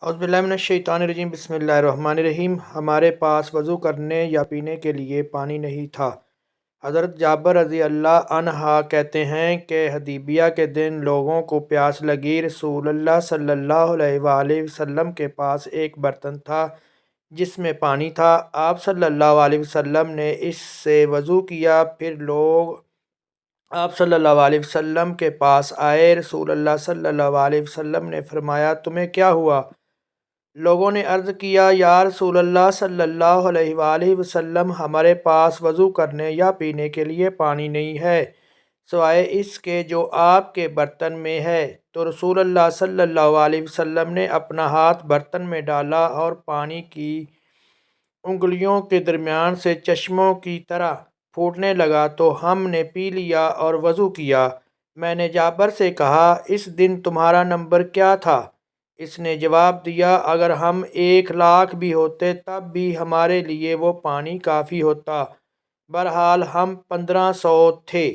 अऊज़ुबिल्लाहि बिस्मिल्लाहिर्रहमानिर्रहीम। हमारे पास वज़ू करने या पीने के लिए पानी नहीं था। हज़रत जाबर रज़ी अल्लाह अन्हा कहते हैं कि हदीबिया के दिन लोगों को प्यास लगी। रसूलुल्लाह सल्लल्लाहु अलैहि वसल्लम के पास एक बर्तन था जिसमें पानी था। आप सल्लल्लाहु अलैहि वसल्लम ने इससे वज़ू किया। फिर लोग आप सल्लल्लाहु अलैहि वसल्लम के पास आए। रसूलुल्लाह सल्लल्लाहु अलैहि वसल्लम ने फरमाया, तुम्हें क्या हुआ? लोगों ने अर्ज़ किया, या रसूलल्लाह सल्लल्लाहु अलैहि वसल्लम, हमारे पास वज़ू करने या पीने के लिए पानी नहीं है सिवाय इसके जो आपके बर्तन में है। तो रसूलुल्लाह सल्लल्लाहु अलैहि वसल्लम ने अपना हाथ बर्तन में डाला और पानी की उंगलियों के दरमियान से चश्मों की तरह फूटने लगा, तो हमने पी लिया और वज़ू किया। मैंने जाबर से कहा, इस दिन तुम्हारा नंबर क्या था? इसने जवाब दिया, अगर हम 1,00,000 भी होते तब भी हमारे लिए वो पानी काफ़ी होता। बहरहाल हम 1500 थे।